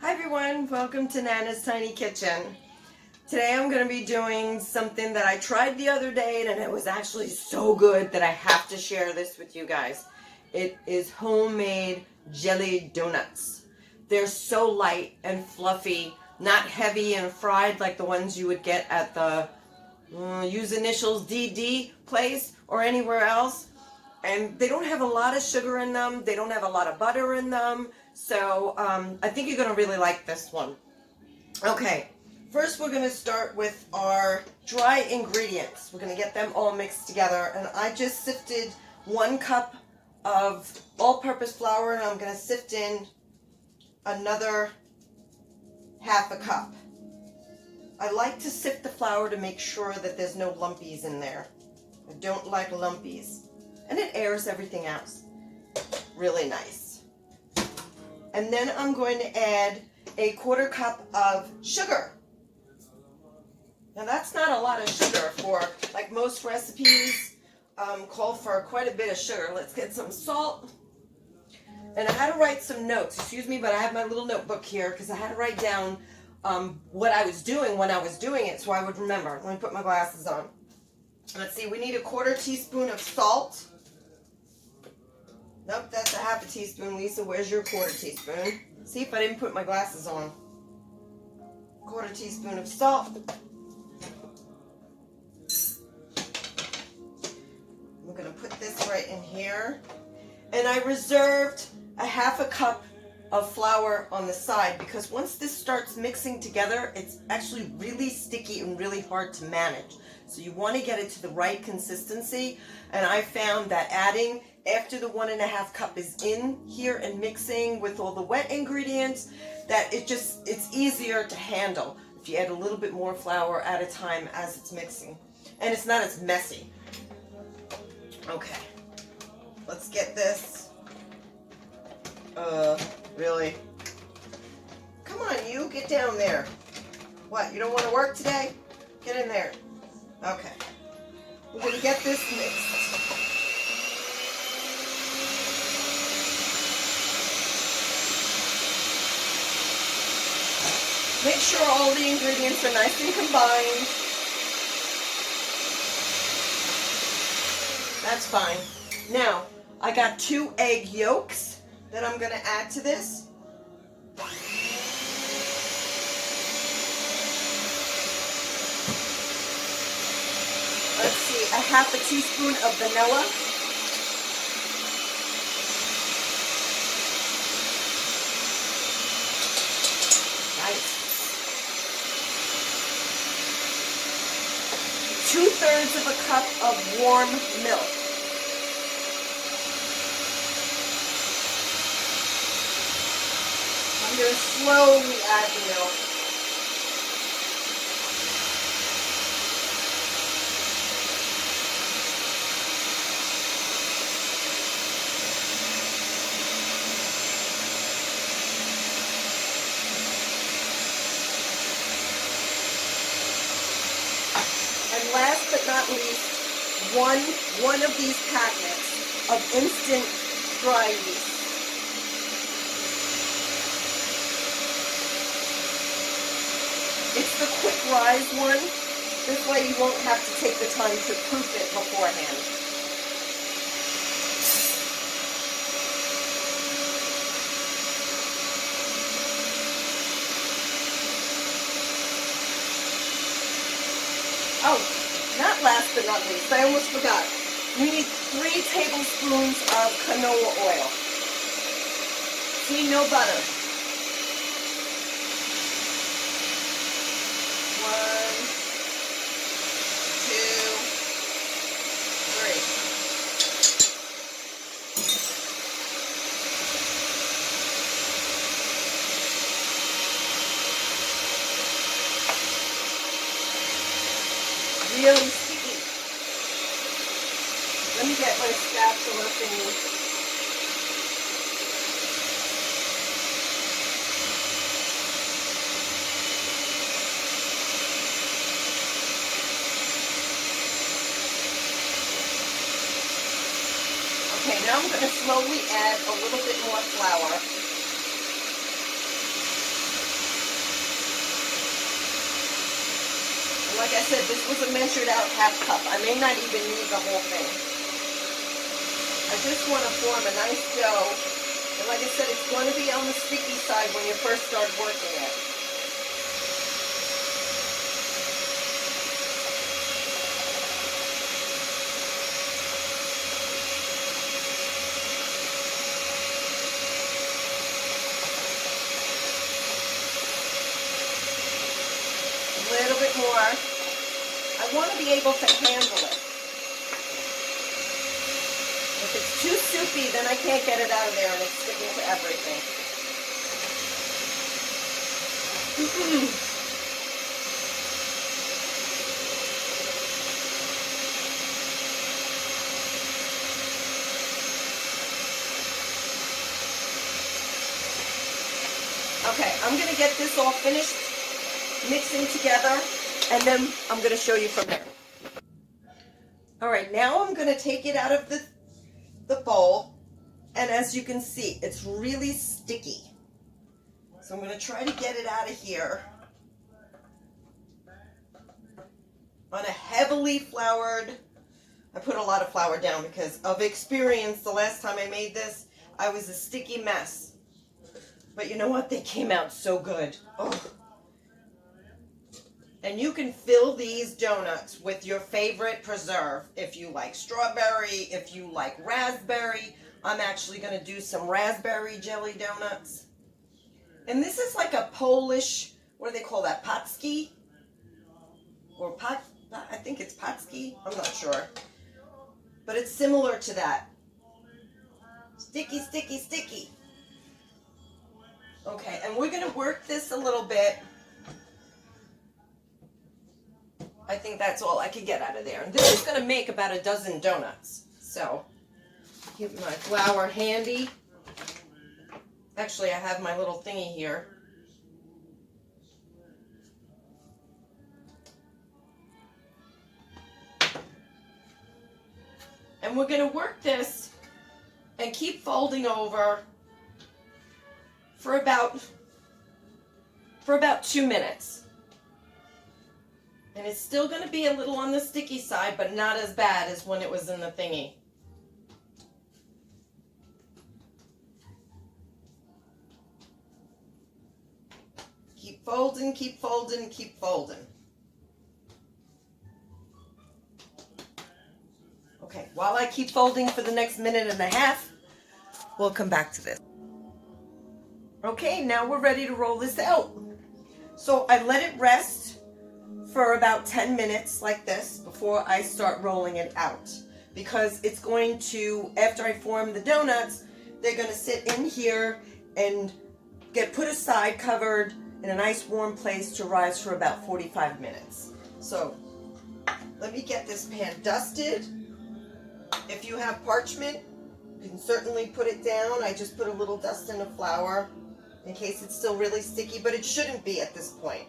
Hi everyone, welcome to Nana's Tiny Kitchen. Today I'm going to be doing something that I tried the other day and it was actually so good that I have to share this with you guys. It is homemade jelly donuts. They're so light and fluffy, not heavy and fried like the ones you would get at the use initials DD place or anywhere else. And they don't have a lot of sugar in them. They don't have a lot of butter in them. So I think you're going to really like this one. Okay, first we're going to start with our dry ingredients. We're going to get them all mixed together. And I just sifted 1 cup of all-purpose flour, and I'm going to sift in another half a cup. I like to sift the flour to make sure that there's no lumpies in there. I don't like lumpies. And it airs everything else. Really nice. And then I'm going to add a 1/4 cup of sugar. Now that's not a lot of sugar for, like most recipes call for quite a bit of sugar. Let's get some salt. And I had to write some notes. Excuse me, but I have my little notebook here because I had to write down what I was doing when I was doing it so I would remember. Let me put my glasses on. Let's see, we need a 1/4 teaspoon of salt. Nope, that's a 1/2 teaspoon. Lisa, where's your 1/4 teaspoon? See if I didn't put my glasses on. 1/4 teaspoon of salt. I'm going to put this right in here. And I reserved a 1/2 cup of flour on the side because once this starts mixing together, it's actually really sticky and really hard to manage. So you want to get it to the right consistency. And I found that adding after the 1½ cup is in here and mixing with all the wet ingredients, that it's easier to handle if you add a little bit more flour at a time as it's mixing. And it's not as messy. Okay, let's get this. Really? Come on, you, get down there. What, you don't want to work today? Get in there. Okay, we're going to get this mixed. Make sure all the ingredients are nice and combined. That's fine. Now, I got 2 egg yolks that I'm going to add to this. Let's see, a 1/2 teaspoon of vanilla. Nice. 2/3 of a cup of warm milk. I'm going to slowly add the milk. And last but not least, one of these packets of instant dry yeast. It's the quick rise one. This way you won't have to take the time to proof it beforehand. Oh, not last but not least, I almost forgot. You need 3 tablespoons of canola oil. See, no butter. 1, 2, 3. Really sticky. Let me get my spatula thingy. Okay, now I'm going to slowly add a little bit more flour. Like I said, this was a measured out half cup. I may not even need the whole thing. I just want to form a nice dough. And like I said, it's going to be on the sticky side when you first start working it. A little bit more. I want to be able to handle it. If it's too soupy, then I can't get it out of there and it's sticking to everything. Okay, I'm going to get this all finished mixing together, and then I'm going to show you from there. All right, now I'm going to take it out of the bowl, and as you can see, it's really sticky. So I'm going to try to get it out of here on a heavily floured, I put a lot of flour down because of experience. The last time I made this, I was a sticky mess. But you know what? They came out so good. Oh. And you can fill these donuts with your favorite preserve. If you like strawberry, if you like raspberry. I'm actually going to do some raspberry jelly donuts. And this is like a Polish, what do they call that, patski? Or I think it's patski, I'm not sure. But it's similar to that. Sticky, sticky, sticky. Okay, and we're going to work this a little bit. I think that's all I can get out of there. And this is going to make about a dozen donuts. So, keep my flour handy. Actually, I have my little thingy here. And we're going to work this and keep folding over for about 2 minutes. And it's still going to be a little on the sticky side, but not as bad as when it was in the thingy. Keep folding, keep folding, keep folding. Okay, while I keep folding for the next minute and a half, we'll come back to this. Okay, now we're ready to roll this out. So I let it rest for about 10 minutes like this before I start rolling it out. Because it's going to, after I form the donuts, they're going to sit in here and get put aside, covered in a nice warm place to rise for about 45 minutes. So let me get this pan dusted. If you have parchment, you can certainly put it down. I just put a little dust in the flour in case it's still really sticky, but it shouldn't be at this point.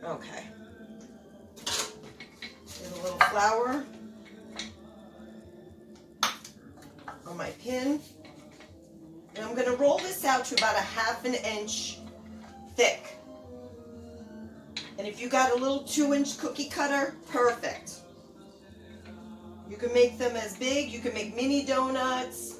Okay. Get a little flour on my pin. And I'm going to roll this out to about a 1/2 inch thick. And if you got a little 2-inch cookie cutter, perfect. You can make them as big, you can make mini donuts.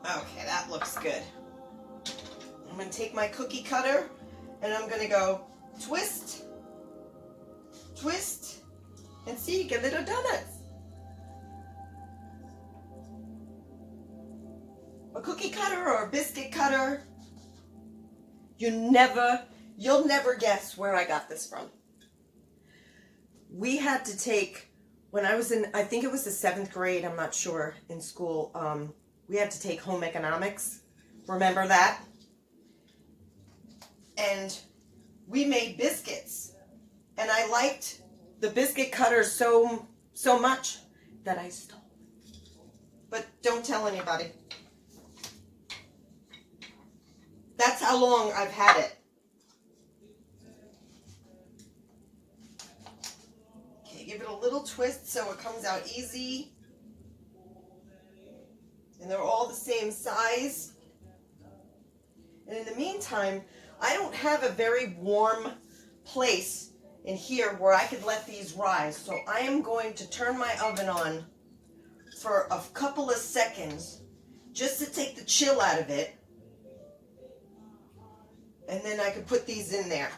Okay, that looks good. I'm going to take my cookie cutter and I'm going to go twist, twist, and see, you get little donuts. A cookie cutter or a biscuit cutter. You'll never guess where I got this from. We had to take, when I was in, I think it was the 7th grade, I'm not sure, in school, we had to take home economics. Remember that? And we made biscuits. And I liked the biscuit cutter so much that I stole it. But don't tell anybody. That's how long I've had it. Okay, give it a little twist so it comes out easy. And they're all the same size. And in the meantime, I don't have a very warm place in here where I could let these rise. So I am going to turn my oven on for a couple of seconds just to take the chill out of it. And then I could put these in there.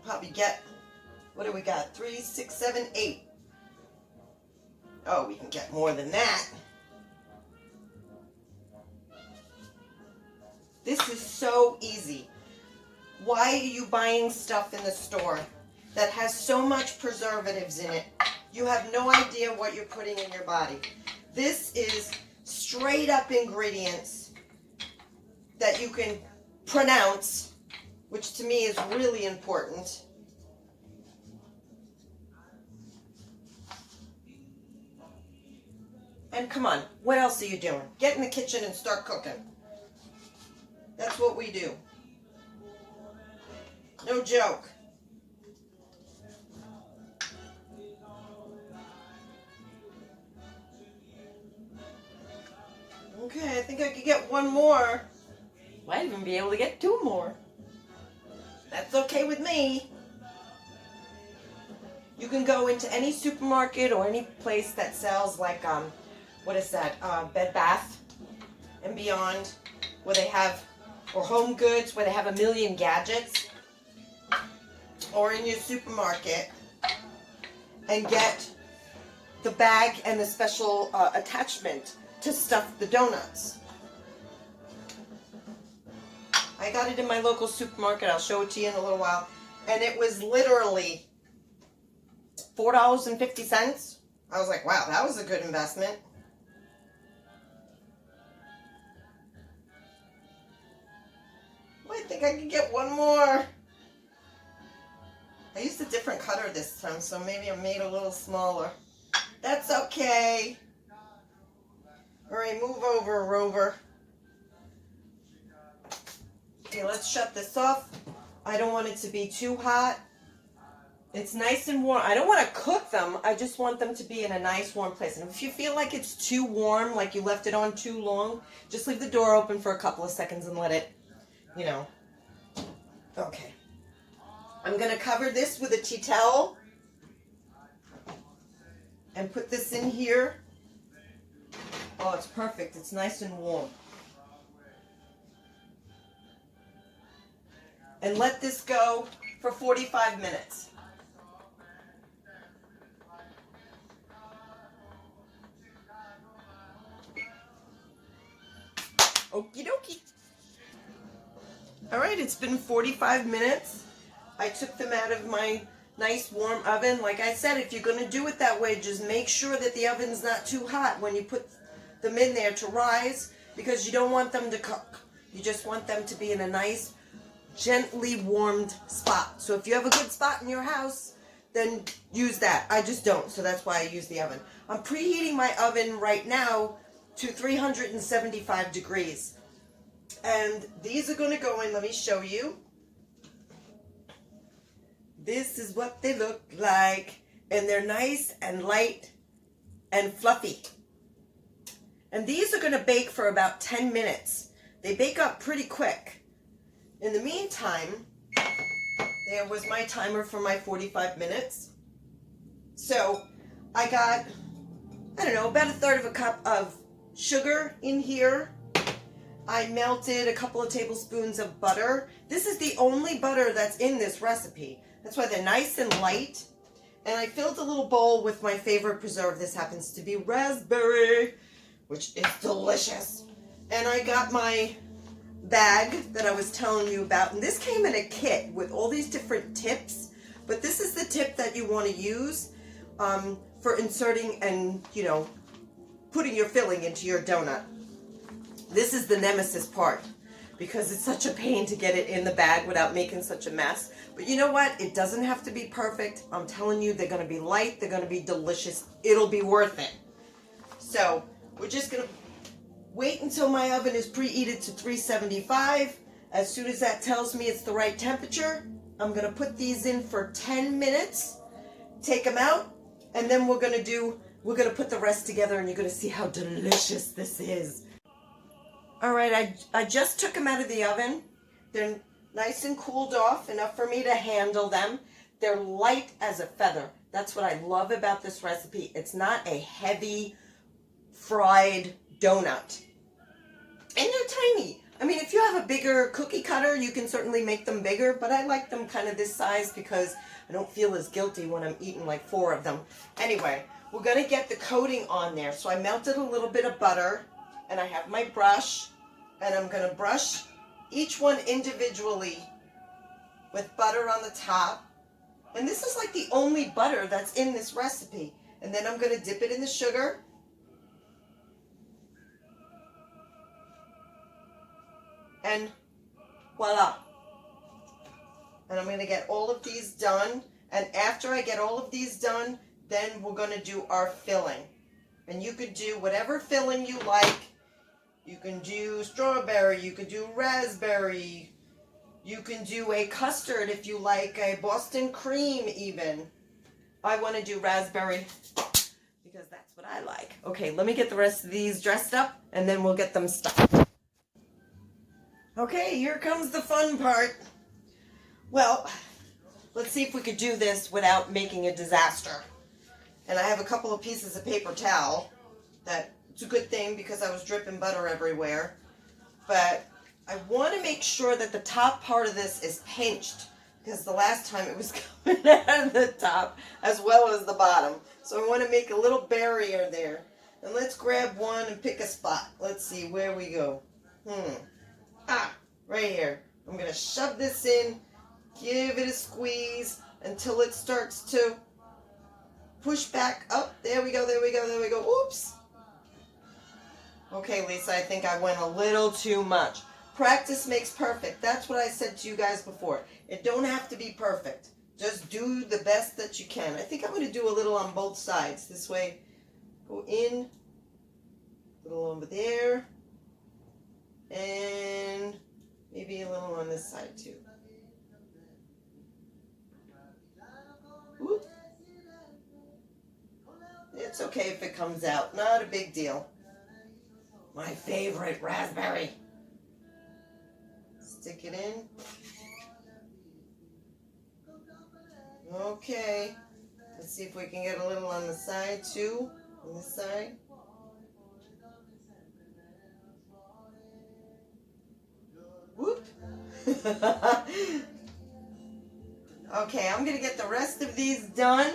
Probably get, what do we got? 3, 6, 7, 8. Oh, we can get more than that. This is so easy. Why are you buying stuff in the store that has so much preservatives in it? You have no idea what you're putting in your body. This is straight up ingredients that you can pronounce, which to me is really important. And come on, what else are you doing? Get in the kitchen and start cooking. That's what we do. No joke. Okay, I think I could get one more. Might even be able to get 2 more. That's okay with me. You can go into any supermarket or any place that sells like, what is that, Bed Bath and Beyond, where they have, or Home Goods, where they have a million gadgets, or in your supermarket, and get the bag and the special attachment to stuff the donuts. I got it in my local supermarket. I'll show it to you in a little while. And it was literally $4.50. I was like, wow, that was a good investment. I think I can get one more. I used a different cutter this time, so maybe I made a little smaller. That's okay. All right, move over, Rover. Okay, let's shut this off. I don't want it to be too hot. It's nice and warm. I don't want to cook them. I just want them to be in a nice warm place. And if you feel like it's too warm, like you left it on too long, just leave the door open for a couple of seconds and let it, you know. Okay. I'm going to cover this with a tea towel and put this in here. Oh, it's perfect. It's nice and warm. And let this go for 45 minutes. Okie dokie. All right, it's been 45 minutes. I took them out of my nice warm oven. Like I said, if you're going to do it that way, just make sure that the oven's not too hot when you put them in there to rise, because you don't want them to cook. You just want them to be in a nice, gently warmed spot. So if you have a good spot in your house, then use that. I just don't, so that's why I use the oven. I'm preheating my oven right now to 375 degrees. And these are going to go in. Let me show you. This is what they look like. And they're nice and light and fluffy. And these are going to bake for about 10 minutes. They bake up pretty quick. In the meantime, there was my timer for my 45 minutes. So I got, I don't know, about 1/3 of a cup of sugar in here. I melted a couple of tablespoons of butter. This is the only butter that's in this recipe. That's why they're nice and light. And I filled a little bowl with my favorite preserve. This happens to be raspberry, which is delicious. And I got my bag that I was telling you about. And this came in a kit with all these different tips. But this is the tip that you want to use for inserting and, you know, putting your filling into your donut. This is the nemesis part, because it's such a pain to get it in the bag without making such a mess. But you know what? It doesn't have to be perfect. I'm telling you, they're going to be light. They're going to be delicious. It'll be worth it. So we're just going to wait until my oven is preheated to 375. As soon as that tells me it's the right temperature, I'm going to put these in for 10 minutes, take them out, and then we're going to put the rest together, and you're going to see how delicious this is. All right, I just took them out of the oven. They're nice and cooled off, enough for me to handle them. They're light as a feather. That's what I love about this recipe. It's not a heavy fried donut. And they're tiny. I mean, if you have a bigger cookie cutter, you can certainly make them bigger, but I like them kind of this size because I don't feel as guilty when I'm eating like 4 of them. Anyway, we're going to get the coating on there. So I melted a little bit of butter, and I have my brush, and I'm going to brush each one individually with butter on the top. And this is like the only butter that's in this recipe. And then I'm going to dip it in the sugar. And voila. And I'm going to get all of these done. And after I get all of these done, then we're going to do our filling. And you could do whatever filling you like. You can do strawberry, you can do raspberry, you can do a custard if you like a Boston cream even. I want to do raspberry because that's what I like. Okay, let me get the rest of these dressed up and then we'll get them stuffed. Okay, here comes the fun part. Well, let's see if we could do this without making a disaster. And I have a couple of pieces of paper towel. It's a good thing because I was dripping butter everywhere. But I want to make sure that the top part of this is pinched because the last time it was coming out of the top as well as the bottom. So I want to make a little barrier there. And let's grab one and pick a spot. Let's see where we go. Right here. I'm going to shove this in, give it a squeeze until it starts to push back up. There we go, there we go, there we go. Oops. Okay, Lisa, I think I went a little too much. Practice makes perfect. That's what I said to you guys before. It don't have to be perfect. Just do the best that you can. I think I'm going to do a little on both sides. This way, go in, a little over there, and maybe a little on this side too. Whoop. It's okay if it comes out. Not a big deal. My favorite, raspberry. Stick it in. Okay. Let's see if we can get a little on the side too. On this side. Whoop. Okay, I'm going to get the rest of these done.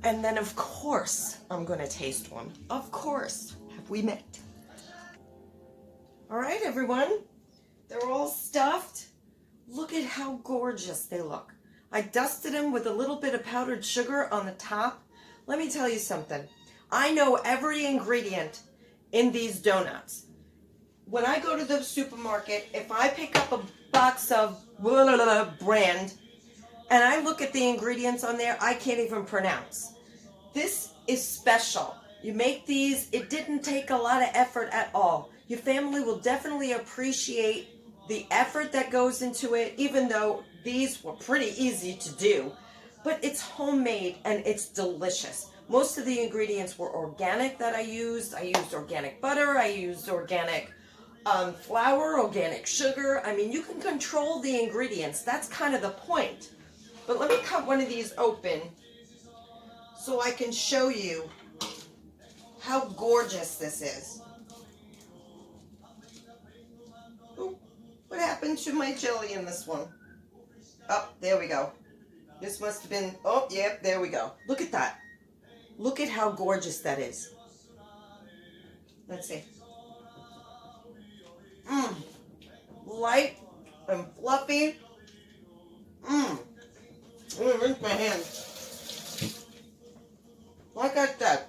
And then, of course, I'm going to taste one. Of course. Have we met? All right, everyone. They're all stuffed. Look at how gorgeous they look. I dusted them with a little bit of powdered sugar on the top. Let me tell you something. I know every ingredient in these donuts. When I go to the supermarket, if I pick up a box of brand and I look at the ingredients on there, I can't even pronounce. This is special. You make these, it didn't take a lot of effort at all. Your family will definitely appreciate the effort that goes into it, even though these were pretty easy to do. But it's homemade and it's delicious. Most of the ingredients were organic that I used. I used organic butter, I used organic flour, organic sugar. I mean, you can control the ingredients. That's kind of the point. But let me cut one of these open so I can show you how gorgeous this is. Ooh, what happened to my jelly in this one? Oh, there we go. This must have been, oh, yep, there we go. Look at that. Look at how gorgeous that is. Let's see. Light and fluffy. I'm gonna rinse my hands. Like I said,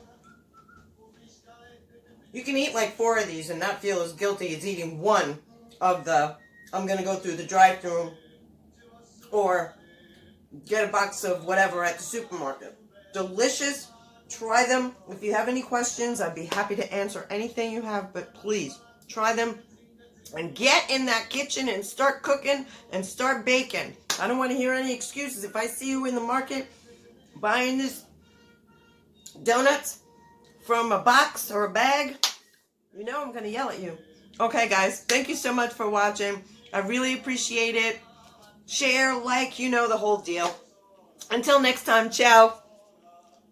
you can eat like 4 of these and not feel as guilty as eating one of the, I'm gonna go through the drive-thru or get a box of whatever at the supermarket. Delicious, Try them. If you have any questions, I'd be happy to answer anything you have, but please try them and get in that kitchen and start cooking and start baking. I don't want to hear any excuses. If I see you in the market buying this donuts from a box or a bag, you know I'm going to yell at you. Okay, guys, thank you so much for watching. I really appreciate it. Share, like, you know the whole deal. Until next time, ciao.